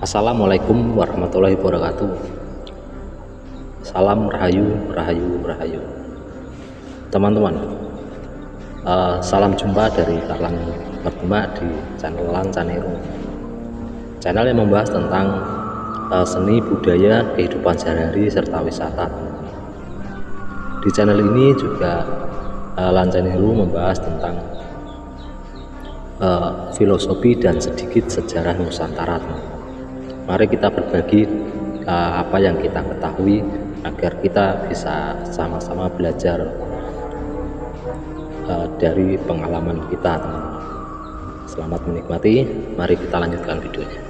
Assalamualaikum warahmatullahi wabarakatuh. Salam rahayu, rahayu, rahayu. Teman-teman, salam jumpa dari Karlan Merdemak di channel Lancanero. Channel yang membahas tentang seni budaya, kehidupan sehari-hari serta wisata. Di channel ini juga Lancanero membahas tentang filosofi dan sedikit sejarah Nusantara. Mari kita berbagi apa yang kita ketahui agar kita bisa sama-sama belajar dari pengalaman kita, teman-teman. Selamat menikmati, mari kita lanjutkan videonya.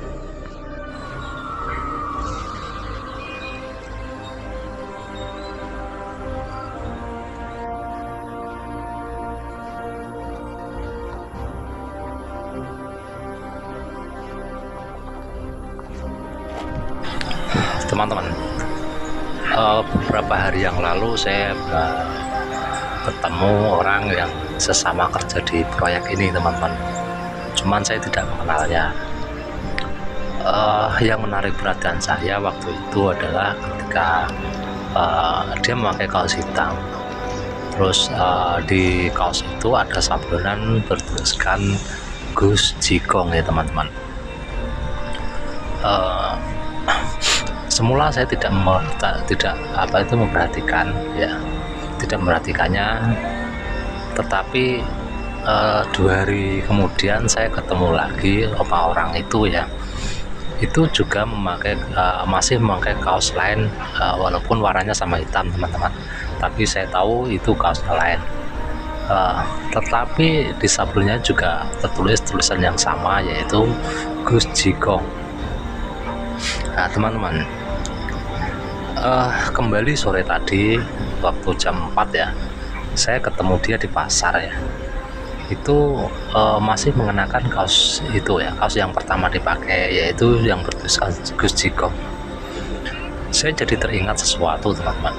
Teman-teman, beberapa hari yang lalu saya ketemu orang yang sesama kerja di proyek ini, teman-teman. Cuman saya tidak mengenalnya. Yang menarik perhatian saya waktu itu adalah ketika dia memakai kaos hitam. Terus di kaos itu ada sablonan bertuliskan Gus Jigong, ya teman-teman. Semula saya tidak memperhatikannya, tetapi 2 hari kemudian saya ketemu lagi sama orang itu, ya. Itu juga masih memakai kaos lain, walaupun warnanya sama hitam, teman-teman. Tapi saya tahu itu kaosnya lain. Tetapi di sablonnya juga tertulis tulisan yang sama, yaitu Gus Jigong. Nah, teman-teman, kembali sore tadi waktu jam 4, ya, saya ketemu dia di pasar, ya. Itu masih mengenakan kaos itu, ya, kaos yang pertama dipakai, yaitu yang bertuliskan Gus Jigong. Saya jadi teringat sesuatu, teman-teman.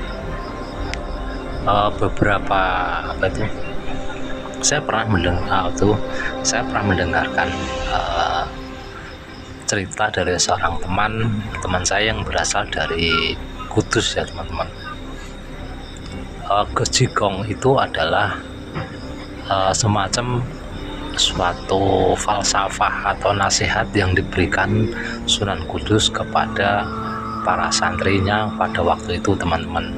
Saya pernah mendengarkan cerita dari seorang teman saya yang berasal dari Kudus, ya teman-teman. Gus Jigong itu adalah semacam suatu falsafah atau nasihat yang diberikan Sunan Kudus kepada para santrinya pada waktu itu, teman-teman.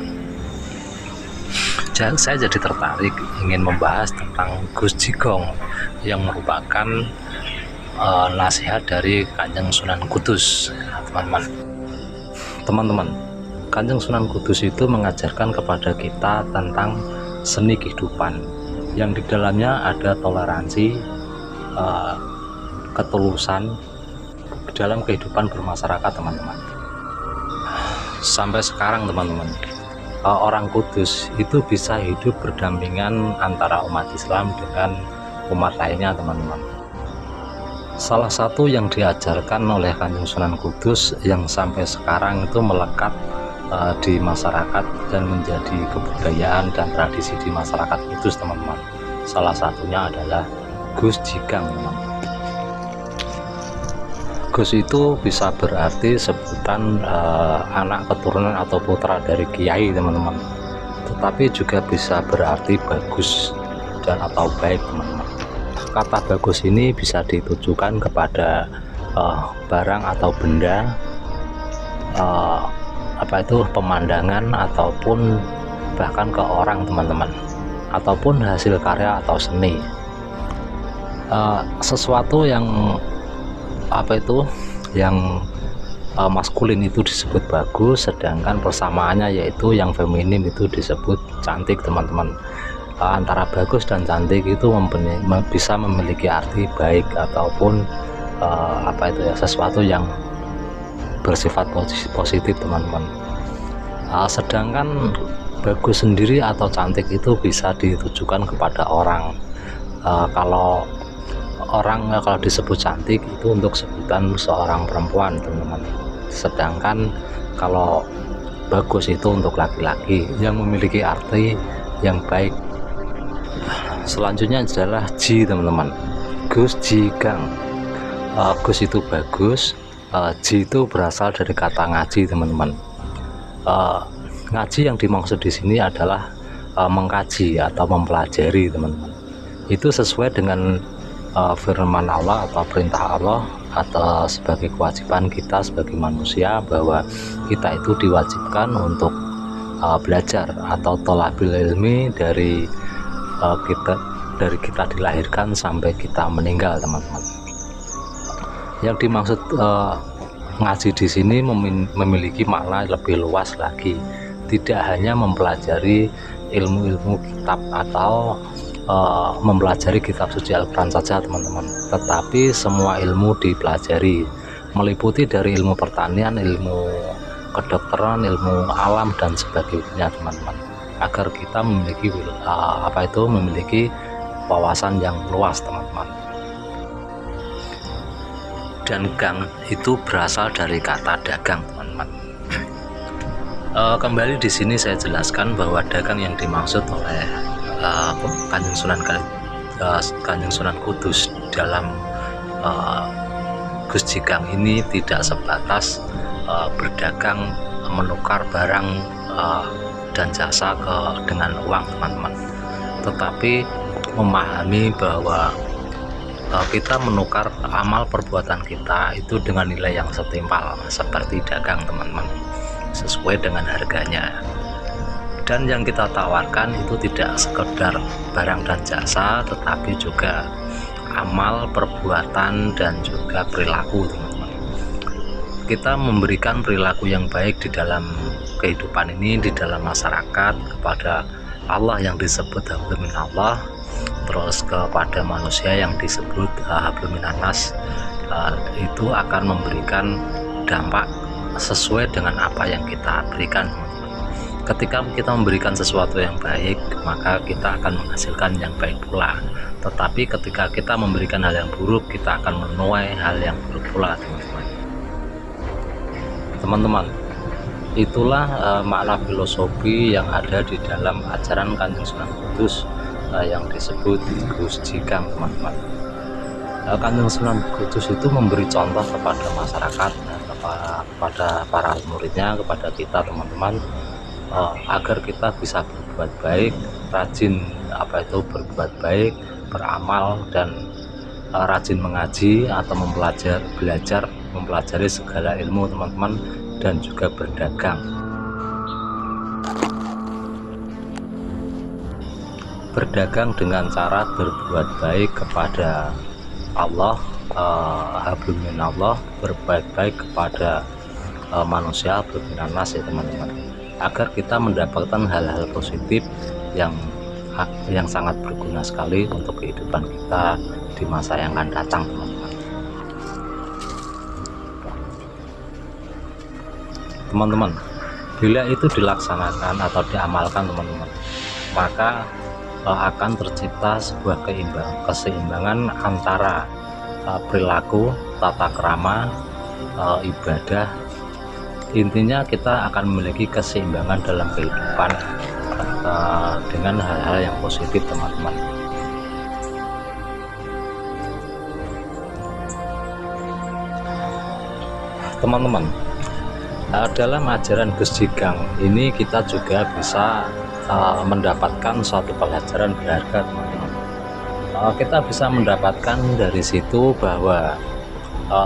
Saya jadi tertarik ingin membahas tentang Gus Jigong yang merupakan nasihat dari Kanjeng Sunan Kudus, teman-teman. Kanjeng Sunan Kudus itu mengajarkan kepada kita tentang seni kehidupan yang di dalamnya ada toleransi, ketulusan dalam kehidupan bermasyarakat, teman-teman. Sampai sekarang, teman-teman, orang Kudus itu bisa hidup berdampingan antara umat Islam dengan umat lainnya, teman-teman. Salah satu yang diajarkan oleh Kanjeng Sunan Kudus yang sampai sekarang itu melekat di masyarakat dan menjadi kebudayaan dan tradisi di masyarakat Kudus, teman-teman. Salah satunya adalah Gus Jigong, teman-teman. Gus itu bisa berarti sebutan anak keturunan atau putra dari kiai, teman-teman. Tetapi juga bisa berarti bagus dan atau baik, teman-teman. Kata bagus ini bisa ditujukan kepada barang atau benda, pemandangan, ataupun bahkan ke orang, teman-teman, ataupun hasil karya atau seni. Sesuatu yang maskulin itu disebut bagus, sedangkan persamaannya yaitu yang feminim itu disebut cantik, teman-teman. Antara bagus dan cantik itu bisa memiliki arti baik ataupun sesuatu yang bersifat positif, teman-teman. Sedangkan bagus sendiri atau cantik itu bisa ditujukan kepada orang. Kalau disebut cantik itu untuk sebutan seorang perempuan, teman-teman. Sedangkan kalau bagus itu untuk laki-laki yang memiliki arti yang baik. Selanjutnya adalah Ji, teman-teman. Gus Jigong. Gus itu bagus, Ji itu berasal dari kata ngaji, teman-teman. Ngaji yang dimaksud di sini adalah mengkaji atau mempelajari, teman-teman. Itu sesuai dengan firman Allah atau perintah Allah, atau sebagai kewajiban kita sebagai manusia, bahwa kita itu diwajibkan untuk belajar atau thalabil ilmi dari kita dilahirkan sampai kita meninggal, teman-teman. Yang dimaksud ngaji di sini memiliki makna lebih luas lagi, tidak hanya mempelajari ilmu-ilmu kitab atau mempelajari kitab suci Al-Quran saja, teman-teman, tetapi semua ilmu dipelajari, meliputi dari ilmu pertanian, ilmu kedokteran, ilmu alam dan sebagainya, teman-teman, agar kita memiliki memiliki wawasan yang luas, teman-teman. Dan gang itu berasal dari kata dagang, teman-teman. Kembali di sini saya jelaskan bahwa dagang yang dimaksud oleh Kanjeng Sunan Kudus dalam Gus Jikang ini tidak sebatas berdagang, menukar barang dan jasa dengan uang, teman-teman, tetapi memahami bahwa kita menukar amal perbuatan kita itu dengan nilai yang setimpal seperti dagang, teman-teman, sesuai dengan harganya. Dan yang kita tawarkan itu tidak sekedar barang dan jasa, tetapi juga amal, perbuatan, dan juga perilaku, teman-teman. Kita memberikan perilaku yang baik di dalam kehidupan ini, di dalam masyarakat, kepada Allah yang disebut hablum minallah, terus kepada manusia yang disebut hablum minannas, itu akan memberikan dampak sesuai dengan apa yang kita berikan. Ketika kita memberikan sesuatu yang baik, maka kita akan menghasilkan yang baik pula. Tetapi ketika kita memberikan hal yang buruk, kita akan menuai hal yang buruk pula, teman-teman. Teman-teman, itulah makna filosofi yang ada di dalam ajaran Kanjeng Sunan Kudus yang disebut Gus Jikang, teman-teman. Kanjeng Sunan Kudus itu memberi contoh kepada masyarakat, kepada para muridnya, kepada kita, teman-teman, agar kita bisa berbuat baik, rajin berbuat baik, beramal, dan rajin mengaji atau mempelajari segala ilmu, teman-teman, dan juga berdagang. Berdagang dengan cara berbuat baik kepada Allah, hablum minallah, berbuat baik kepada manusia, hablum minannas, ya, teman-teman, agar kita mendapatkan hal-hal positif yang sangat berguna sekali untuk kehidupan kita di masa yang akan datang, teman-teman. Teman-teman, bila itu dilaksanakan atau diamalkan, teman-teman, maka akan tercipta sebuah keseimbangan antara perilaku, tata krama, ibadah. Intinya kita akan memiliki keseimbangan dalam kehidupan dengan hal-hal yang positif, teman-teman. Teman-teman, dalam ajaran Gus Jikang ini kita juga bisa mendapatkan suatu pelajaran berharga, teman-teman. Kita bisa mendapatkan dari situ bahwa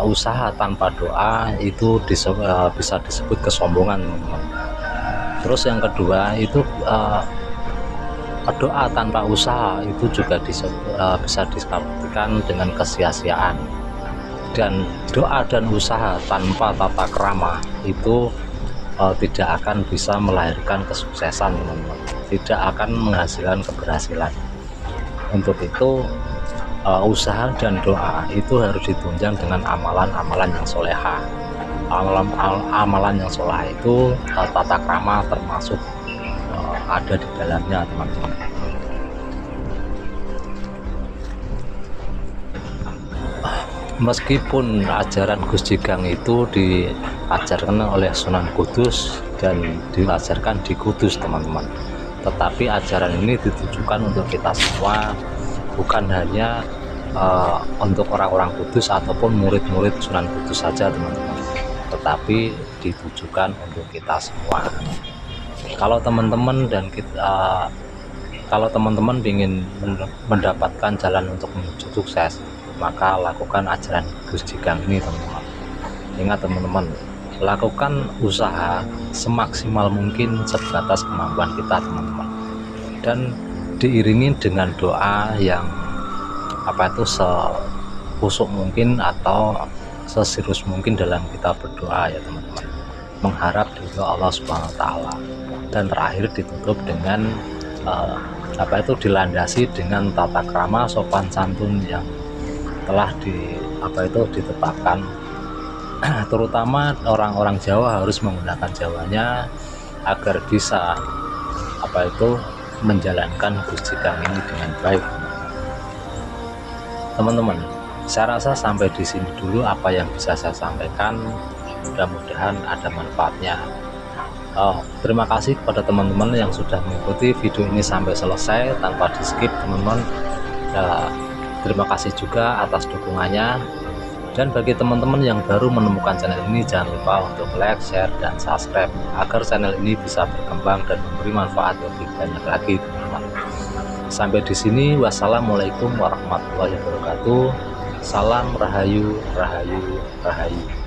usaha tanpa doa itu bisa disebut kesombongan, teman-teman. Terus yang kedua itu doa tanpa usaha itu juga bisa disebutkan dengan kesia-siaan. Dan doa dan usaha tanpa tata krama itu tidak akan bisa melahirkan kesuksesan, teman-teman, tidak akan menghasilkan keberhasilan. Untuk itu usaha dan doa itu harus ditunjang dengan amalan-amalan yang soleha. Amalan yang soleha itu tata krama termasuk ada di dalamnya, teman-teman. Meskipun ajaran Gus Jikang itu diajarkan oleh Sunan Kudus dan diajarkan di Kudus, teman-teman, tetapi ajaran ini ditujukan untuk kita semua, bukan hanya untuk orang-orang kudus ataupun murid-murid Sunan Kudus saja teman-teman, tetapi ditujukan untuk kita semua. Kalau teman-teman dan kita kalau teman-teman ingin mendapatkan jalan untuk menuju sukses, maka lakukan ajaran Gus Jikang ini teman-teman. Ingat teman-teman, lakukan usaha semaksimal mungkin sebatas kemampuan kita teman-teman, dan diiringi dengan doa yang sekusuk mungkin atau seserius mungkin dalam kita berdoa ya teman-teman, mengharap ridho Allah Subhanahu wa taala. Dan terakhir ditutup dengan dilandasi dengan tata krama sopan santun yang telah ditetapkan. Terutama orang-orang Jawa harus menggunakan Jawanya agar bisa menjalankan Gus Jikang ini dengan baik. Teman-teman, saya rasa sampai di sini dulu apa yang bisa saya sampaikan. Mudah-mudahan ada manfaatnya. Terima kasih kepada teman-teman yang sudah mengikuti video ini sampai selesai tanpa di skip teman-teman. Terima kasih juga atas dukungannya. Dan bagi teman-teman yang baru menemukan channel ini, jangan lupa untuk like, share, dan subscribe agar channel ini bisa berkembang dan memberi manfaat lebih banyak lagi teman-teman. Sampai di sini, wassalamualaikum warahmatullahi wabarakatuh. Salam Rahayu, Rahayu, Rahayu.